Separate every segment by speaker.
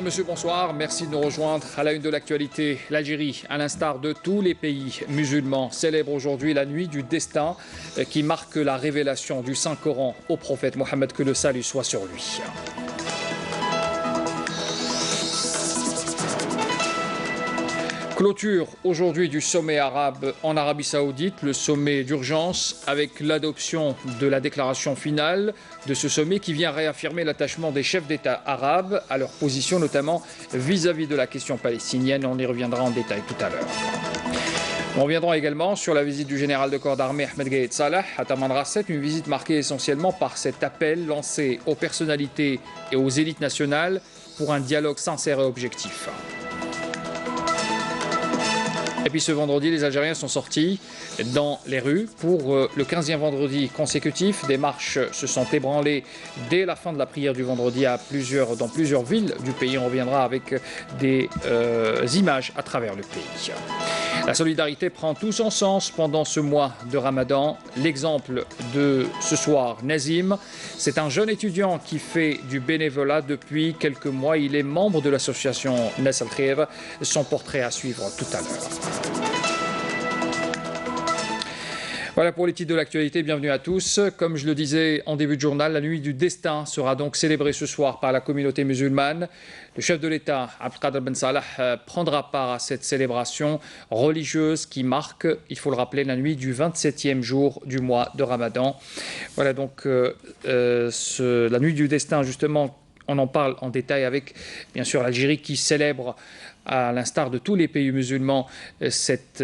Speaker 1: monsieur, bonsoir. Merci de nous rejoindre à la une de l'actualité. L'Algérie, à l'instar de tous les pays musulmans, célèbre aujourd'hui la nuit du destin qui marque la révélation du Saint-Coran au prophète Mohammed, que le salut soit sur lui. Clôture aujourd'hui du sommet arabe en Arabie Saoudite, le sommet d'urgence avec l'adoption de la déclaration finale de ce sommet qui vient réaffirmer l'attachement des chefs d'État arabes à leur position, notamment vis-à-vis de la question palestinienne. On y reviendra en détail tout à l'heure. Nous reviendrons également sur la visite du général de corps d'armée Ahmed Gaïd Salah à Tamanrasset, une visite marquée essentiellement par cet appel lancé aux personnalités et aux élites nationales pour un dialogue sincère et objectif. Et puis ce vendredi, les Algériens sont sortis dans les rues pour le 15e vendredi consécutif. Des marches se sont ébranlées dès la fin de la prière du vendredi dans plusieurs villes du pays. On reviendra avec des images à travers le pays. La solidarité prend tout son sens pendant ce mois de Ramadan. L'exemple de ce soir, Nazim, c'est un jeune étudiant qui fait du bénévolat depuis quelques mois. Il est membre de l'association Nas Al Khair. Son portrait à suivre tout à l'heure. Voilà pour les titres de l'actualité, bienvenue à tous. Comme je le disais en début de journal, la nuit du destin sera donc célébrée ce soir par la communauté musulmane. Le chef de l'État, Abdelkader Ben Salah, prendra part à cette célébration religieuse qui marque, il faut le rappeler, la nuit du 27e jour du mois de Ramadan. Voilà donc la nuit du destin, justement, on en parle en détail avec, bien sûr, l'Algérie qui célèbre, à l'instar de tous les pays musulmans, cette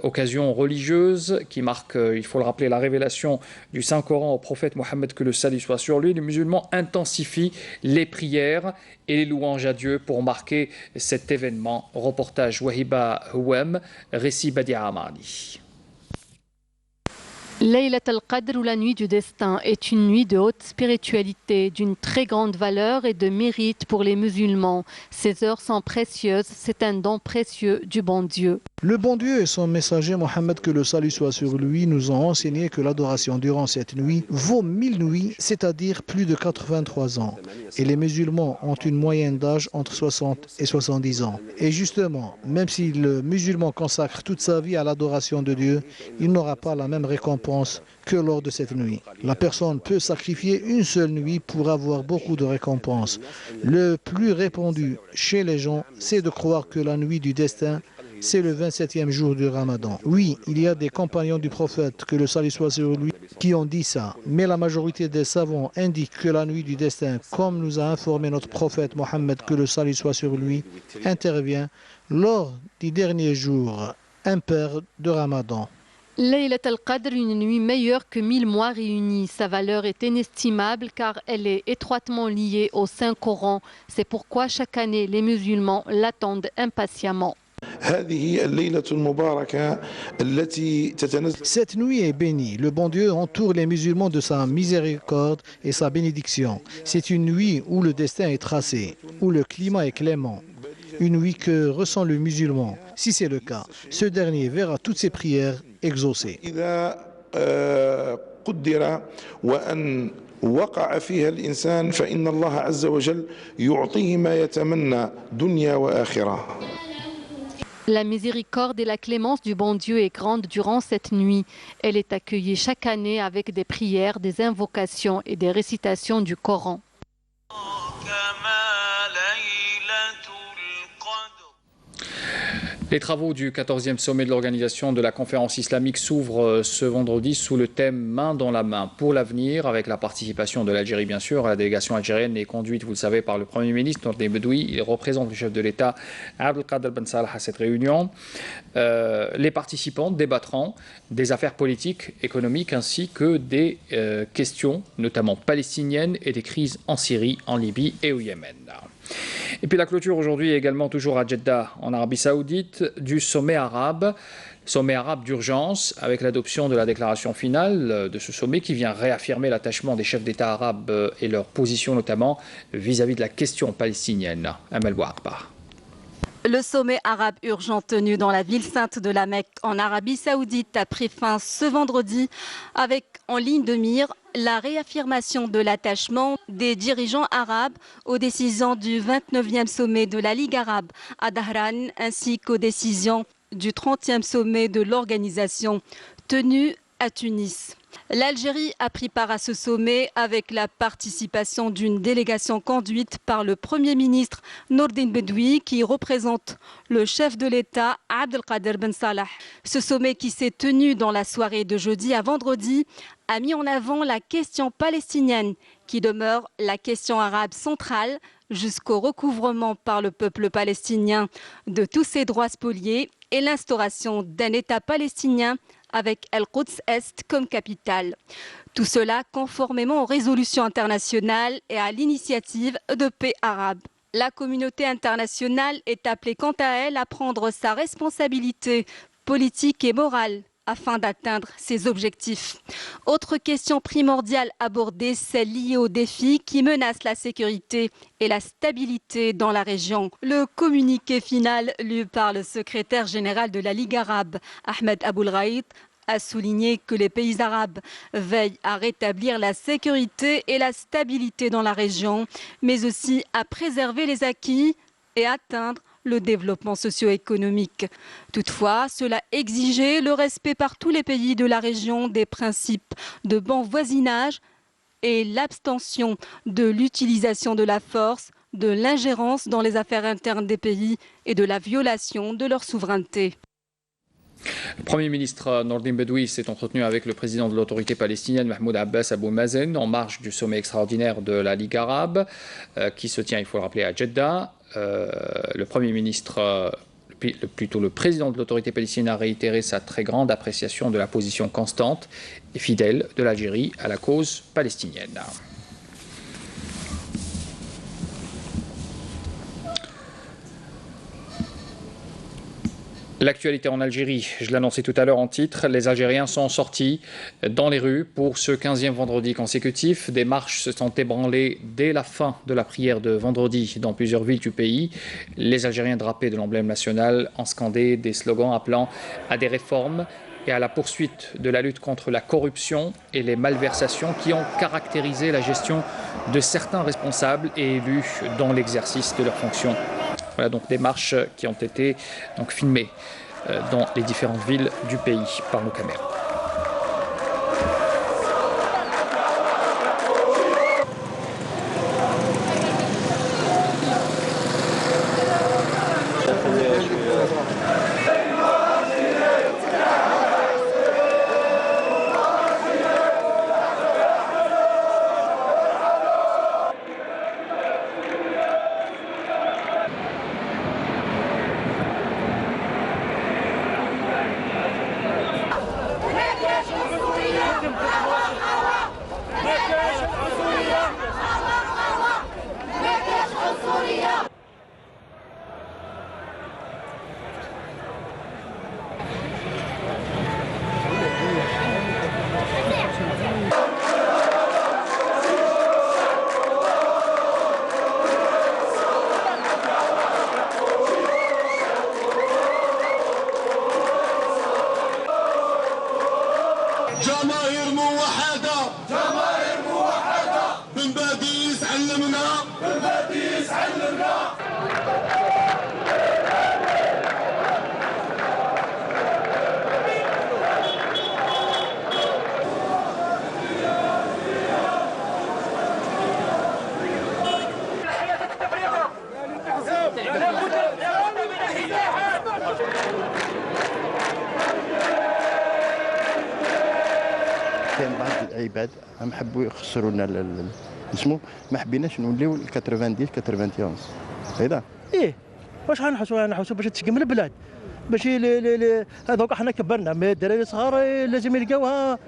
Speaker 1: occasion religieuse qui marque, il faut le rappeler, la révélation du Saint-Coran au prophète Mohammed, que le salut soit sur lui. Les musulmans intensifient les prières et les louanges à Dieu pour marquer cet événement. Reportage Wahiba Houem, récit Badia Amani.
Speaker 2: Laylat al-Qadr, ou la nuit du destin, est une nuit de haute spiritualité, d'une très grande valeur et de mérite pour les musulmans. Ces heures sont précieuses, c'est un don précieux du bon Dieu.
Speaker 3: Le bon Dieu et son messager Mohammed, que le salut soit sur lui, nous ont enseigné que l'adoration durant cette nuit vaut 1000 nuits, c'est-à-dire plus de 83 ans. Et les musulmans ont une moyenne d'âge entre 60 et 70 ans. Et justement, même si le musulman consacre toute sa vie à l'adoration de Dieu, il n'aura pas la même récompense que lors de cette nuit. La personne peut sacrifier une seule nuit pour avoir beaucoup de récompenses. Le plus répandu chez les gens, c'est de croire que la nuit du destin, c'est le 27e jour du Ramadan. Oui, il y a des compagnons du prophète, que le salut soit sur lui, qui ont dit ça. Mais la majorité des savants indiquent que la nuit du destin, comme nous a informé notre prophète Mohammed, que le salut soit sur lui, intervient lors du dernier jour impair de Ramadan.
Speaker 2: Laylat al-Qadr, une nuit meilleure que 1000 mois réunis. Sa valeur est inestimable car elle est étroitement liée au Saint-Coran. C'est pourquoi chaque année, les musulmans l'attendent impatiemment.
Speaker 3: Cette nuit est bénie. Le bon Dieu entoure les musulmans de sa miséricorde et sa bénédiction. C'est une nuit où le destin est tracé, où le climat est clément. Une nuit que ressent le musulman. Si c'est le cas, ce dernier verra toutes ses prières exaucées.
Speaker 4: وقع فيها الإنسان فإن الله عز وجل يعطيه ما يتمنى دنيا وآخرة.
Speaker 2: La miséricorde et la clémence du bon Dieu est grande durant cette nuit. Elle est accueillie chaque année avec des prières, des invocations et des récitations du Coran.
Speaker 1: Les travaux du 14e sommet de l'Organisation de la conférence islamique s'ouvrent ce vendredi sous le thème « Main dans la main pour l'avenir » avec la participation de l'Algérie bien sûr. La délégation algérienne est conduite, vous le savez, par le Premier ministre Nordin Bedoui. Il représente le chef de l'État Abdelkader Ben Salah à cette réunion. Les participants débattront des affaires politiques, économiques ainsi que des questions notamment palestiniennes et des crises en Syrie, en Libye et au Yémen. Et puis la clôture aujourd'hui est également toujours à Jeddah, en Arabie Saoudite, du sommet arabe d'urgence, avec l'adoption de la déclaration finale de ce sommet qui vient réaffirmer l'attachement des chefs d'État arabes et leur position notamment vis-à-vis de la question palestinienne. Amel Bouakbar.
Speaker 5: Le sommet arabe urgent tenu dans la ville sainte de la Mecque en Arabie Saoudite a pris fin ce vendredi avec en ligne de mire la réaffirmation de l'attachement des dirigeants arabes aux décisions du 29e sommet de la Ligue arabe à Dahran ainsi qu'aux décisions du 30e sommet de l'organisation tenu à Tunis. L'Algérie a pris part à ce sommet avec la participation d'une délégation conduite par le Premier ministre Nourdine Bedoui qui représente le chef de l'État Abdelkader Ben Salah. Ce sommet qui s'est tenu dans la soirée de jeudi à vendredi a mis en avant la question palestinienne qui demeure la question arabe centrale jusqu'au recouvrement par le peuple palestinien de tous ses droits spoliés et l'instauration d'un État palestinien avec El-Quds Est comme capitale. Tout cela conformément aux résolutions internationales et à l'initiative de paix arabe. La communauté internationale est appelée quant à elle à prendre sa responsabilité politique et morale afin d'atteindre ses objectifs. Autre question primordiale abordée, celle liée aux défis qui menacent la sécurité et la stabilité dans la région. Le communiqué final lu par le secrétaire général de la Ligue arabe, Ahmed Aboulghaït, a souligné que les pays arabes veillent à rétablir la sécurité et la stabilité dans la région, mais aussi à préserver les acquis et atteindre le développement socio-économique. Toutefois, cela exigeait le respect par tous les pays de la région des principes de bon voisinage et l'abstention de l'utilisation de la force, de l'ingérence dans les affaires internes des pays et de la violation de leur souveraineté.
Speaker 1: Le Premier ministre Nourdine Bedoui s'est entretenu avec le président de l'autorité palestinienne Mahmoud Abbas Abou Mazen en marge du sommet extraordinaire de la Ligue arabe qui se tient, il faut le rappeler, à Jeddah. Le Premier ministre, plutôt le président de l'autorité palestinienne, a réitéré sa très grande appréciation de la position constante et fidèle de l'Algérie à la cause palestinienne. L'actualité en Algérie, je l'annonçais tout à l'heure en titre, les Algériens sont sortis dans les rues pour ce 15e vendredi consécutif. Des marches se sont ébranlées dès la fin de la prière de vendredi dans plusieurs villes du pays. Les Algériens drapés de l'emblème national ont scandé des slogans appelant à des réformes et à la poursuite de la lutte contre la corruption et les malversations qui ont caractérisé la gestion de certains responsables et élus dans l'exercice de leurs fonctions. Voilà donc des marches qui ont été filmées dans les différentes villes du pays par nos caméras.
Speaker 6: كاين بعض العباد هم حبوا يخسروا لنا اسمو ما حبيناش نوليو 90 91 هذا
Speaker 7: واش غنحوسوا باش تسقم البلاد باش هذوك حنا كبرنا مي الدراري صغار لازم يلقاوها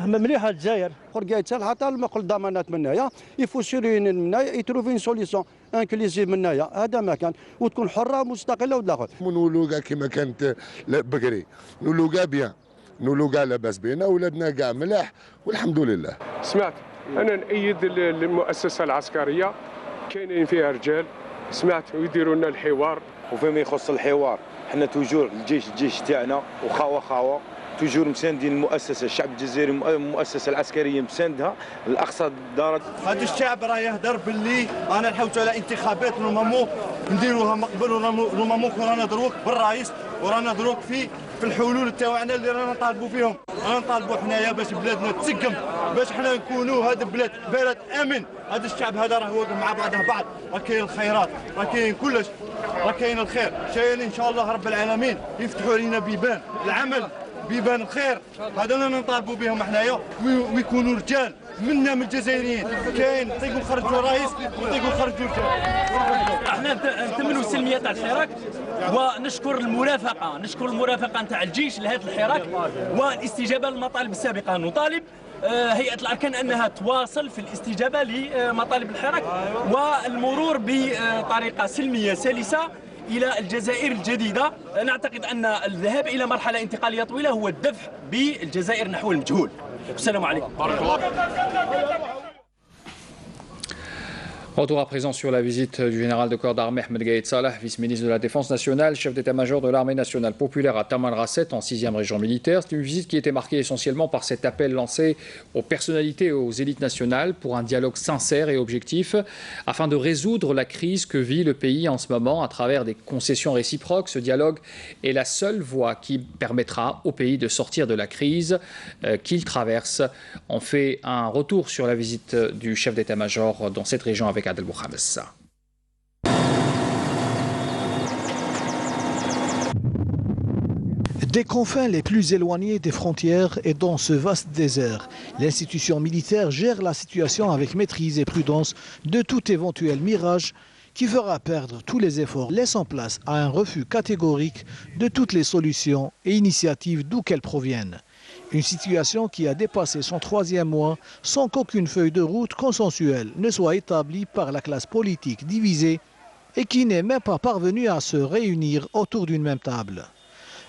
Speaker 7: مليحه الجزائر
Speaker 8: خرجايتها حتى المقل ضمانات من هنايا يفوسيرين من هنايا يتروفين سوليسيون انكليزيف من هنايا هذا ما كان وتكون حره مستقله وداخل
Speaker 9: نولو كاع كما كانت بكري نولو كاع بيان نولو كاع لاباس بينا ولادنا كاع ملاح والحمد لله.
Speaker 10: سمعت انا نأيد المؤسسه العسكريه كاينين فيها رجال سمعت ويديروا لنا الحوار
Speaker 11: وفيما يخص الحوار حنا توجور الجيش تاعنا وخاوه توجور مساندين المؤسسه الشعب الجزائري المؤسسه العسكريه مساندها لاقصى درجه.
Speaker 8: هذا الشعب راه يهدر باللي انا نحوسوا على انتخابات نورمالمون نديروها مقبل نورمالمون رانا دروك بالرئيس ورانا دروك في الحلول تاعنا اللي رانا نطالبوا فيهم. رانا نطالبوا حنايا باش بلادنا تسقم باش حنا نكونوا هذا بلد امن. هذا الشعب هذا راه واقف مع بعضه بعض راه كاين الخيرات راه كاين كلش راه كاين الخير شايلين ان شاء الله رب العالمين يفتحوا لنا بيبان العمل بيبان الخير. هذا اللي نطالبوا بهم حنايا ويكونوا رجال منا من الجزائريين. كاين نطيقوا نخرجوا رئيس ونطيقوا نخرجوا رجال.
Speaker 12: احنا نثمنوا السلميه تاع الحراك ونشكر المرافقه نتاع الجيش لهذا الحراك والاستجابه للمطالب السابقه. نطالب هيئه الاركان انها تواصل في الاستجابه لمطالب الحراك والمرور بطريقه سلميه سلسه إلى الجزائر الجديدة. نعتقد أن الذهاب إلى مرحلة انتقالية طويلة هو الدفع بالجزائر نحو المجهول. السلام عليكم.
Speaker 1: Retour à présent sur la visite du général de corps d'armée Ahmed Gaïd Salah, vice-ministre de la Défense nationale, chef d'état-major de l'armée nationale populaire à Tamanrasset en 6e région militaire. C'est une visite qui était marquée essentiellement par cet appel lancé aux personnalités et aux élites nationales pour un dialogue sincère et objectif afin de résoudre la crise que vit le pays en ce moment à travers des concessions réciproques. Ce dialogue est la seule voie qui permettra au pays de sortir de la crise qu'il traverse. On fait un retour sur la visite du chef d'état-major dans cette région avec Adel Bouhames.
Speaker 3: Des confins les plus éloignés des frontières et dans ce vaste désert, l'institution militaire gère la situation avec maîtrise et prudence de tout éventuel mirage qui fera perdre tous les efforts, laissant place à un refus catégorique de toutes les solutions et initiatives d'où qu'elles proviennent. Une situation qui a dépassé son 3e mois sans qu'aucune feuille de route consensuelle ne soit établie par la classe politique divisée et qui n'est même pas parvenue à se réunir autour d'une même table.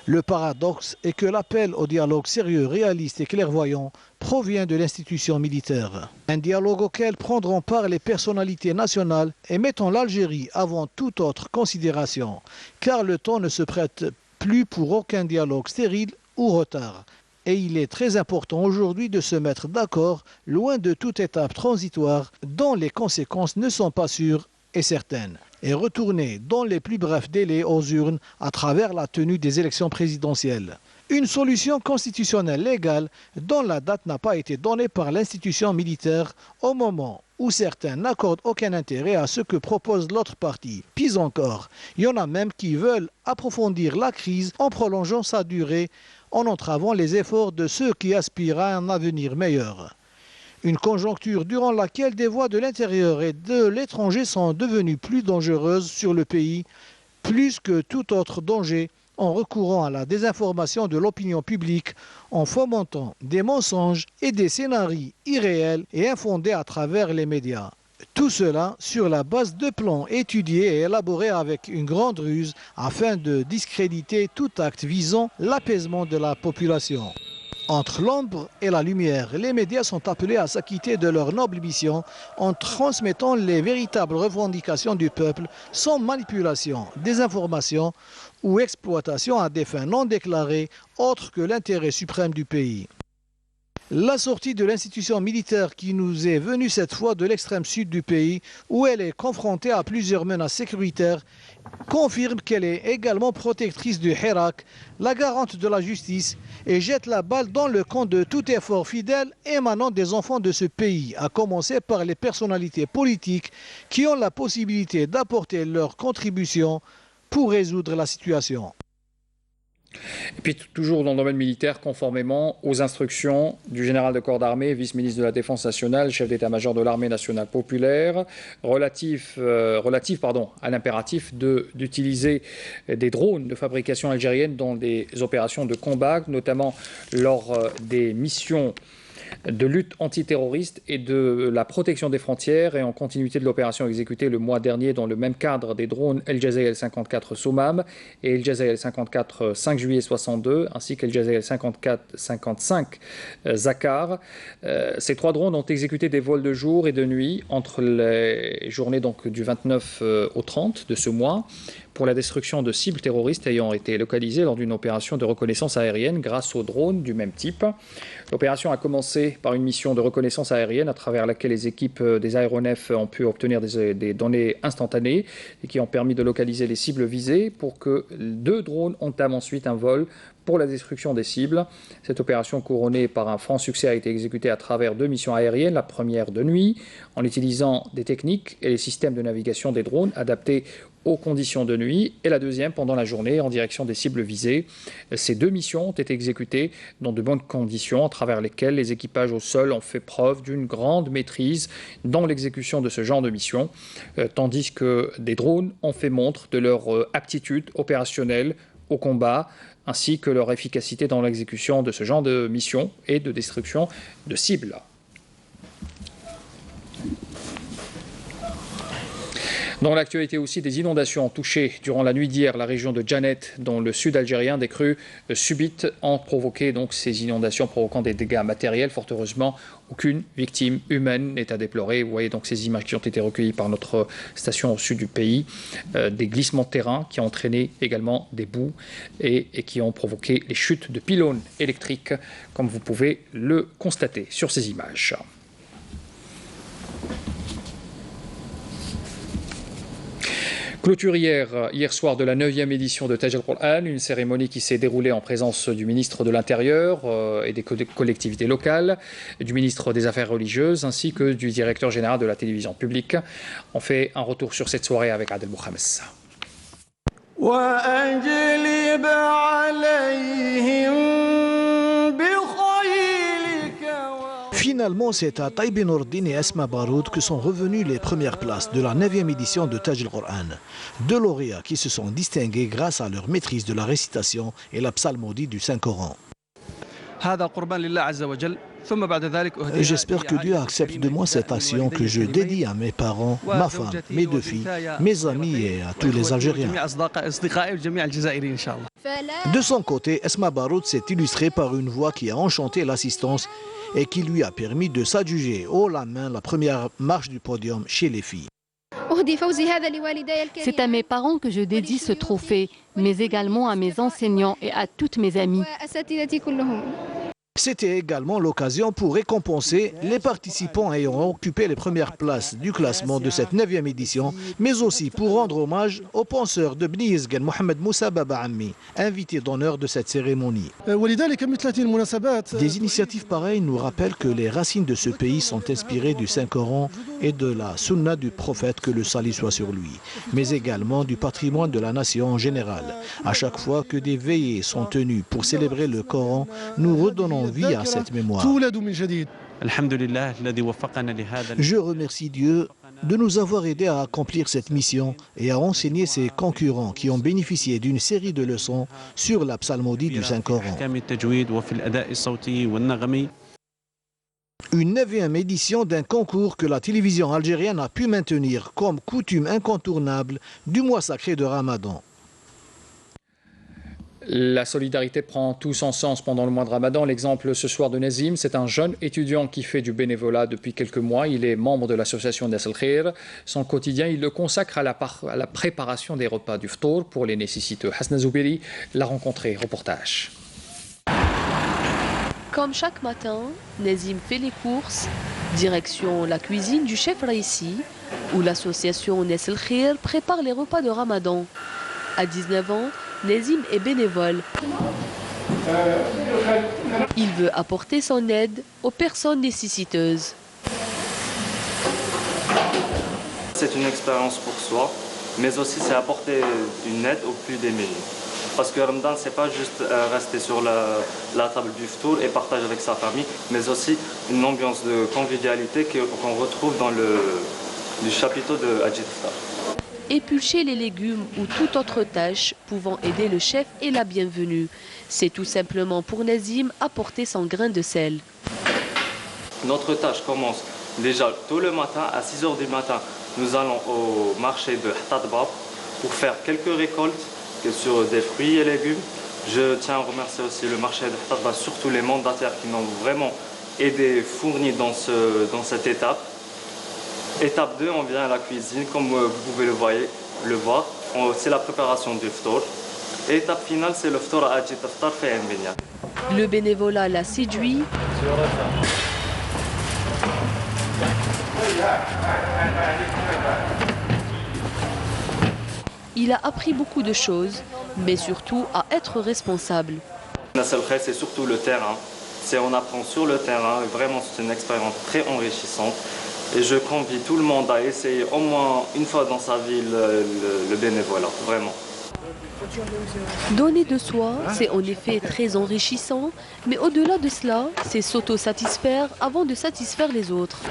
Speaker 3: Le paradoxe est que l'appel au dialogue sérieux, réaliste et clairvoyant provient de l'institution militaire. Un dialogue auquel prendront part les personnalités nationales et mettant l'Algérie avant toute autre considération, car le temps ne se prête plus pour aucun dialogue stérile ou retard. Et il est très important aujourd'hui de se mettre d'accord, loin de toute étape transitoire dont les conséquences ne sont pas sûres et certaines, et retourner dans les plus brefs délais aux urnes à travers la tenue des élections présidentielles. Une solution constitutionnelle légale dont la date n'a pas été donnée par l'institution militaire au moment où certains n'accordent aucun intérêt à ce que propose l'autre partie. Pis encore, il y en a même qui veulent approfondir la crise en prolongeant sa durée, en entravant les efforts de ceux qui aspirent à un avenir meilleur. Une conjoncture durant laquelle des voix de l'intérieur et de l'étranger sont devenues plus dangereuses sur le pays, plus que tout autre danger, en recourant à la désinformation de l'opinion publique, en fomentant des mensonges et des scénarios irréels et infondés à travers les médias. Tout cela sur la base de plans étudiés et élaborés avec une grande ruse afin de discréditer tout acte visant l'apaisement de la population. Entre l'ombre et la lumière, les médias sont appelés à s'acquitter de leur noble mission en transmettant les véritables revendications du peuple sans manipulation, désinformation ou exploitation à des fins non déclarées autres que l'intérêt suprême du pays. La sortie de l'institution militaire qui nous est venue cette fois de l'extrême sud du pays, où elle est confrontée à plusieurs menaces sécuritaires, confirme qu'elle est également protectrice du Hirak, la garante de la justice, et jette la balle dans le camp de tout effort fidèle émanant des enfants de ce pays, à commencer par les personnalités politiques qui ont la possibilité d'apporter leur contribution pour résoudre la situation.
Speaker 1: Et puis toujours dans le domaine militaire, conformément aux instructions du général de corps d'armée, vice-ministre de la Défense nationale, chef d'état-major de l'armée nationale populaire, relatif à l'impératif d'utiliser des drones de fabrication algérienne dans des opérations de combat, notamment lors des missions de lutte antiterroriste et de la protection des frontières, et en continuité de l'opération exécutée le mois dernier dans le même cadre des drones El Jazair 54 Sommam et El Jazair 54 5 juillet 62 ainsi qu'El Jazair 55 Zakar. Ces 3 drones ont exécuté des vols de jour et de nuit entre les journées donc du 29 au 30 de ce mois pour la destruction de cibles terroristes ayant été localisées lors d'une opération de reconnaissance aérienne grâce aux drones du même type. L'opération a commencé par une mission de reconnaissance aérienne à travers laquelle les équipes des aéronefs ont pu obtenir des données instantanées et qui ont permis de localiser les cibles visées pour que 2 drones entament ensuite un vol pour la destruction des cibles. Cette opération couronnée par un franc succès a été exécutée à travers 2 missions aériennes, la première de nuit, en utilisant des techniques et les systèmes de navigation des drones adaptés aux conditions de nuit, et la deuxième pendant la journée en direction des cibles visées. Ces 2 missions ont été exécutées dans de bonnes conditions, à travers lesquelles les équipages au sol ont fait preuve d'une grande maîtrise dans l'exécution de ce genre de mission, tandis que des drones ont fait montre de leur aptitude opérationnelle au combat, ainsi que leur efficacité dans l'exécution de ce genre de mission et de destruction de cibles. Dans l'actualité aussi, des inondations ont touché durant la nuit d'hier la région de Djanet, dans le sud algérien. Des crues subites ont provoqué donc ces inondations, provoquant des dégâts matériels. Fort heureusement, aucune victime humaine n'est à déplorer. Vous voyez donc ces images qui ont été recueillies par notre station au sud du pays. Des glissements de terrain qui ont entraîné également des boues et qui ont provoqué les chutes de pylônes électriques, comme vous pouvez le constater sur ces images. Clôture hier soir de la 9e édition de Taj al-Qur'an, une cérémonie qui s'est déroulée en présence du ministre de l'Intérieur et des collectivités locales, du ministre des Affaires religieuses ainsi que du directeur général de la télévision publique. On fait un retour sur cette soirée avec Adel Mohamed.
Speaker 3: Finalement, c'est à Taïb Nourdine et Esma Baroud que sont revenues les premières places de la 9e édition de Taj al-Qur'an. 2 lauréats qui se sont distingués grâce à leur maîtrise de la récitation et la psalmodie du Saint-Coran. J'espère que Dieu accepte de moi cette action que je dédie à mes parents, ma femme, mes 2 filles, mes amis et à tous les Algériens. De son côté, Esma Baroud s'est illustrée par une voix qui a enchanté l'assistance et qui lui a permis de s'adjuger haut la main la première marche du podium chez les filles.
Speaker 2: C'est à mes parents que je dédie ce trophée, mais également à mes enseignants et à toutes mes amies.
Speaker 3: C'était également l'occasion pour récompenser les participants ayant occupé les premières places du classement de cette 9e édition, mais aussi pour rendre hommage au penseur de Bni Yezgan, Mohamed Moussa Baba Ammi, invité d'honneur de cette cérémonie. Des initiatives pareilles nous rappellent que les racines de ce pays sont inspirées du Saint-Coran et de la sunna du prophète, que le salut soit sur lui, mais également du patrimoine de la nation en général. À chaque fois que des veillées sont tenues pour célébrer le Coran, nous redonnons vie à cette mémoire. Je remercie Dieu de nous avoir aidés à accomplir cette mission et à enseigner ses concurrents qui ont bénéficié d'une série de leçons sur la psalmodie du Saint-Coran. Une 9e édition d'un concours que la télévision algérienne a pu maintenir comme coutume incontournable du mois sacré de Ramadan.
Speaker 1: La solidarité prend tout son sens pendant le mois de Ramadan. L'exemple ce soir de Nazim, c'est un jeune étudiant qui fait du bénévolat depuis quelques mois. Il est membre de l'association Nas al-Khair. Son quotidien, il le consacre à la préparation des repas du ftour pour les nécessiteux. Hasna Zouberi l'a rencontré. Reportage.
Speaker 13: Comme chaque matin, Nazim fait les courses, direction la cuisine du chef Raïssi, où l'association Nas al-Khair prépare les repas de Ramadan. À 19 ans, Nazim est bénévole. Il veut apporter son aide aux personnes nécessiteuses.
Speaker 14: C'est une expérience pour soi, mais aussi c'est apporter une aide aux plus démunis. Parce que Ramadan, c'est pas juste rester sur la table du ftour et partager avec sa famille, mais aussi une ambiance de convivialité qu'on retrouve dans le chapiteau de Hadji Iftar.
Speaker 13: Éplucher les légumes ou toute autre tâche pouvant aider le chef est la bienvenue. C'est tout simplement pour Nazim apporter son grain de sel.
Speaker 14: Notre tâche commence déjà tôt le matin, à 6 h du matin. Nous allons au marché de Hatadbab pour faire quelques récoltes sur des fruits et légumes. Je tiens à remercier aussi le marché de Hatadbab, surtout les mandataires qui m'ont vraiment aidé, fourni dans cette étape. Étape 2, on vient à la cuisine, comme vous pouvez le voir. c'est la préparation du ftour. Et l'étape finale, c'est le ftour à Ajit Aftar fait un baignade.
Speaker 13: Le bénévolat l'a séduit. Il a appris beaucoup de choses, mais surtout à être responsable.
Speaker 14: C'est surtout le terrain. On apprend sur le terrain. Vraiment, c'est une expérience très enrichissante. Et je convie tout le monde à essayer au moins une fois dans sa vie le bénévolat. Vraiment.
Speaker 13: Donner de soi, c'est en effet très enrichissant, mais au-delà de cela, c'est s'auto-satisfaire avant de satisfaire les autres.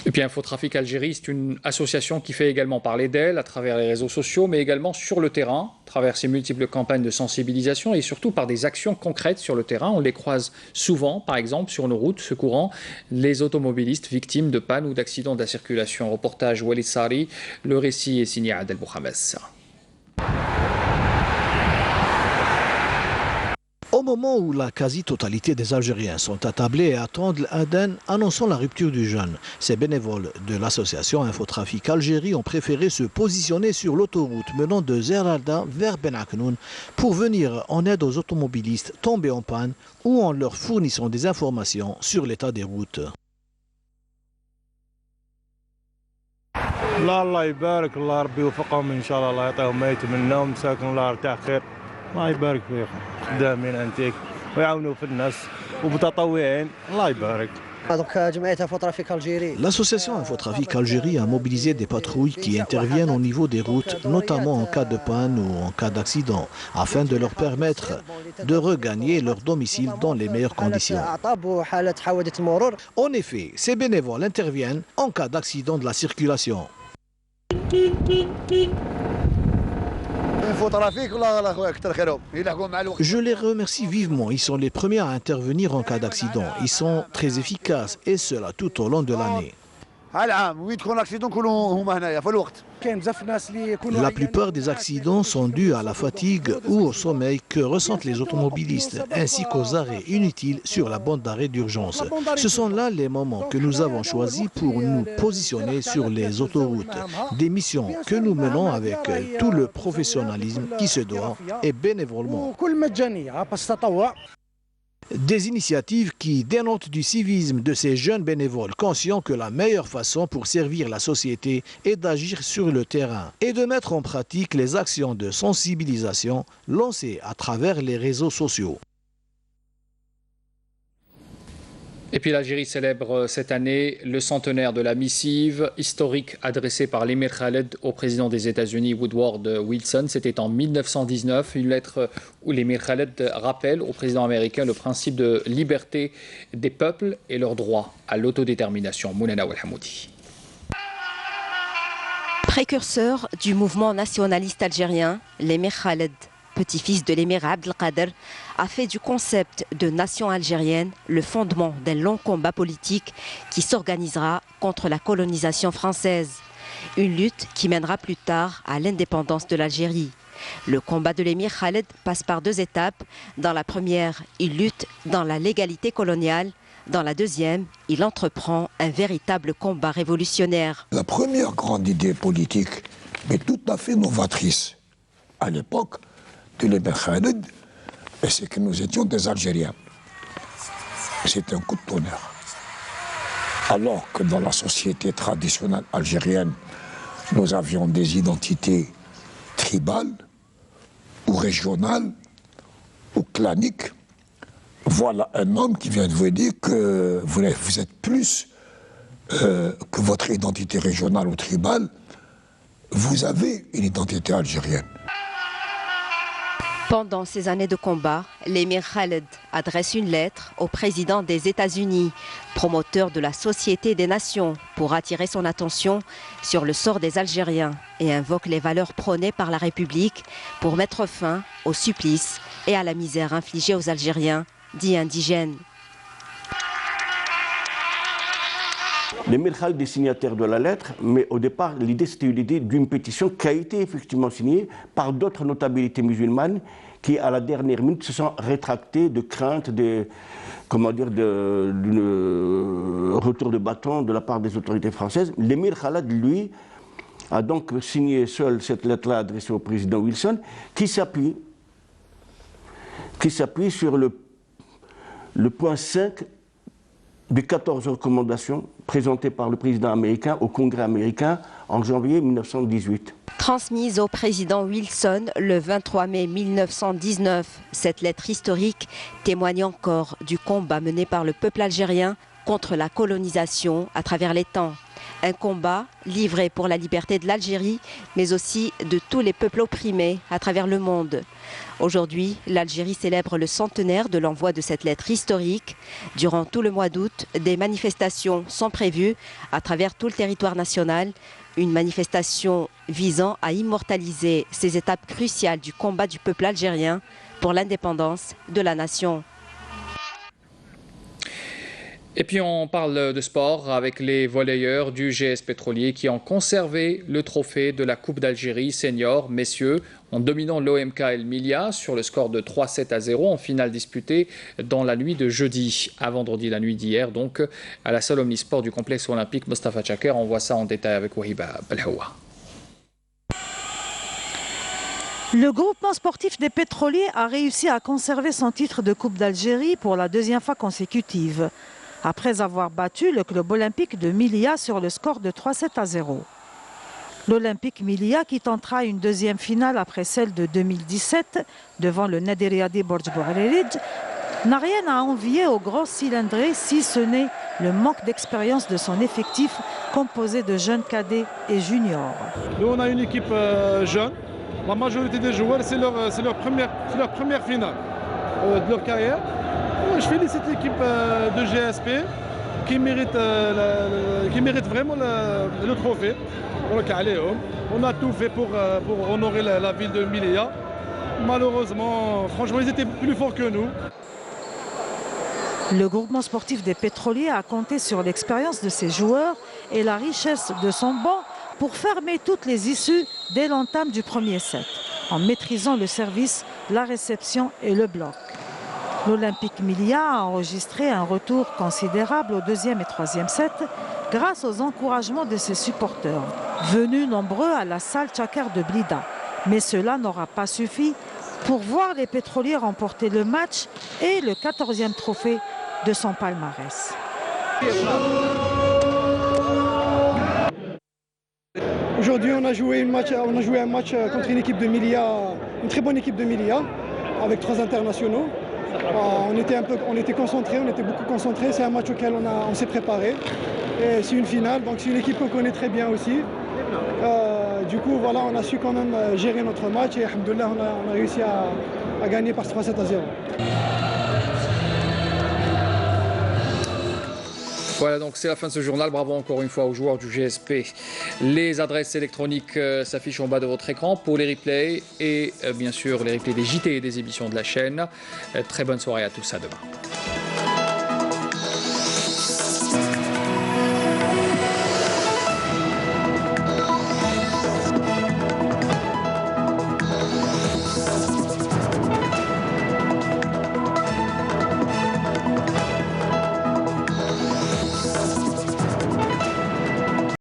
Speaker 1: Et puis Infotrafic Algérie, c'est une association qui fait également parler d'elle à travers les réseaux sociaux, mais également sur le terrain, à travers ses multiples campagnes de sensibilisation et surtout par des actions concrètes sur le terrain. On les croise souvent, par exemple, sur nos routes, secourant les automobilistes victimes de pannes ou d'accidents de la circulation. Reportage Walid Sari, le récit est signé Adel Bouhames.
Speaker 3: Au moment où la quasi-totalité des Algériens sont attablés et attendent l'Aden annonçant la rupture du jeûne, ces bénévoles de l'association Infotrafic Algérie ont préféré se positionner sur l'autoroute menant de Zeralda vers Ben Aknoun pour venir en aide aux automobilistes tombés en panne ou en leur fournissant des informations sur l'état des routes.
Speaker 15: الله يبارك الله ربي يوفقهم ان شاء الله الله يعطيهم ما يتمناهم مساكن الله يرتاح خير الله يبارك فيكم خدامين انتيك ويعاونوا في الناس ومتطوعين الله يبارك.
Speaker 3: L'association Infotrafic Algérie a mobilisé des patrouilles qui interviennent au niveau des routes, notamment en cas de panne ou en cas d'accident, afin de leur permettre de regagner leur domicile dans les meilleures conditions. En effet, ces bénévoles interviennent en cas d'accident de la circulation. Je les remercie vivement. Ils sont les premiers à intervenir en cas d'accident. Ils sont très efficaces et cela tout au long de l'année. La plupart des accidents sont dus à la fatigue ou au sommeil que ressentent les automobilistes, ainsi qu'aux arrêts inutiles sur la bande d'arrêt d'urgence. Ce sont là les moments que nous avons choisis pour nous positionner sur les autoroutes. Des missions que nous menons avec tout le professionnalisme qui se doit et bénévolement. Des initiatives qui dénotent du civisme de ces jeunes bénévoles conscients que la meilleure façon pour servir la société est d'agir sur le terrain et de mettre en pratique les actions de sensibilisation lancées à travers les réseaux sociaux.
Speaker 1: Et puis l'Algérie célèbre cette année le centenaire de la missive historique adressée par l'émir Khaled au président des États-Unis Woodward Wilson. C'était en 1919, une lettre où l'émir Khaled rappelle au président américain le principe de liberté des peuples et leur droit à l'autodétermination. Mounena Ouelhamoudi.
Speaker 16: Précurseur du mouvement nationaliste algérien, l'émir Khaled, petit-fils de l'émir Abdelkader, a fait du concept de nation algérienne le fondement d'un long combat politique qui s'organisera contre la colonisation française. Une lutte qui mènera plus tard à l'indépendance de l'Algérie. Le combat de l'émir Khaled passe par deux étapes. Dans la première, il lutte dans la légalité coloniale. Dans la deuxième, il entreprend un véritable combat révolutionnaire.
Speaker 17: La première grande idée politique, mais tout à fait novatrice à l'époque de l'émir Khaled, c'est que nous étions des Algériens. C'est un coup de tonnerre. Alors que dans la société traditionnelle algérienne, nous avions des identités tribales ou régionales ou claniques, voilà un homme qui vient de vous dire que vous êtes plus que votre identité régionale ou tribale, vous avez une identité algérienne.
Speaker 16: Pendant ces années de combat, l'émir Khaled adresse une lettre au président des États-Unis, promoteur de la Société des Nations, pour attirer son attention sur le sort des Algériens et invoque les valeurs prônées par la République pour mettre fin aux supplices et à la misère infligée aux Algériens dits indigènes.
Speaker 18: L'émir Khaled est signataire de la lettre, mais au départ, l'idée c'était l'idée d'une pétition qui a été effectivement signée par d'autres notabilités musulmanes qui, à la dernière minute, se sont rétractées de crainte d'un retour de bâton de la part des autorités françaises. L'émir Khaled, lui, a donc signé seul cette lettre-là adressée au président Wilson, qui s'appuie sur le point 5 des 14 recommandations présentées par le président américain au Congrès américain en janvier 1918.
Speaker 16: Transmise au président Wilson le 23 mai 1919, cette lettre historique témoigne encore du combat mené par le peuple algérien contre la colonisation à travers les temps. Un combat livré pour la liberté de l'Algérie, mais aussi de tous les peuples opprimés à travers le monde. Aujourd'hui, l'Algérie célèbre le centenaire de l'envoi de cette lettre historique. Durant tout le mois d'août, des manifestations sont prévues à travers tout le territoire national. Une manifestation visant à immortaliser ces étapes cruciales du combat du peuple algérien pour l'indépendance de la nation.
Speaker 1: Et puis on parle de sport avec les volleyeurs du GS Pétrolier qui ont conservé le trophée de la Coupe d'Algérie senior, messieurs, en dominant l'OMK El Milia sur le score de 3-7-0 en finale disputée dans la nuit de jeudi à vendredi, la nuit d'hier, donc à la salle omnisport du complexe olympique Mostafa Chaker. On voit ça en détail avec Wahiba Belhaoua.
Speaker 19: Le groupement sportif des pétroliers a réussi à conserver son titre de Coupe d'Algérie pour la deuxième fois consécutive, après avoir battu le club olympique de Milia sur le score de 3-7-0. L'Olympique Milia, qui tentera une deuxième finale après celle de 2017 devant le Nadiriadi Borj Bouharerij, n'a rien à envier au gros cylindré si ce n'est le manque d'expérience de son effectif composé de jeunes cadets et juniors.
Speaker 20: Nous, on a une équipe jeune. La majorité des joueurs, c'est leur première finale de leur carrière. Je félicite l'équipe de GSP qui mérite vraiment le trophée. On a tout fait pour honorer la ville de Milia. Malheureusement, franchement, ils étaient plus forts que nous.
Speaker 19: Le groupement sportif des pétroliers a compté sur l'expérience de ses joueurs et la richesse de son banc pour fermer toutes les issues dès l'entame du premier set, en maîtrisant le service, la réception et le bloc. L'Olympique Milia a enregistré un retour considérable au deuxième et troisième set grâce aux encouragements de ses supporters, venus nombreux à la salle Chaker de Blida. Mais cela n'aura pas suffi pour voir les pétroliers remporter le match et le 14e trophée de son palmarès.
Speaker 21: Aujourd'hui, on a joué un match contre une équipe de Milia, une très bonne équipe de Milia, avec 3 internationaux. On était concentrés, on était beaucoup concentrés. C'est un match auquel on s'est préparé. Et c'est une finale, donc c'est une équipe qu'on connaît très bien aussi. Du coup, voilà, on a su quand même gérer notre match et alhamdoulilah, on a réussi à gagner par 3-7-0.
Speaker 1: Voilà, donc c'est la fin de ce journal. Bravo encore une fois aux joueurs du GSP. Les adresses électroniques s'affichent en bas de votre écran pour les replays et bien sûr les replays des JT et des émissions de la chaîne. Très bonne soirée à tous, à demain.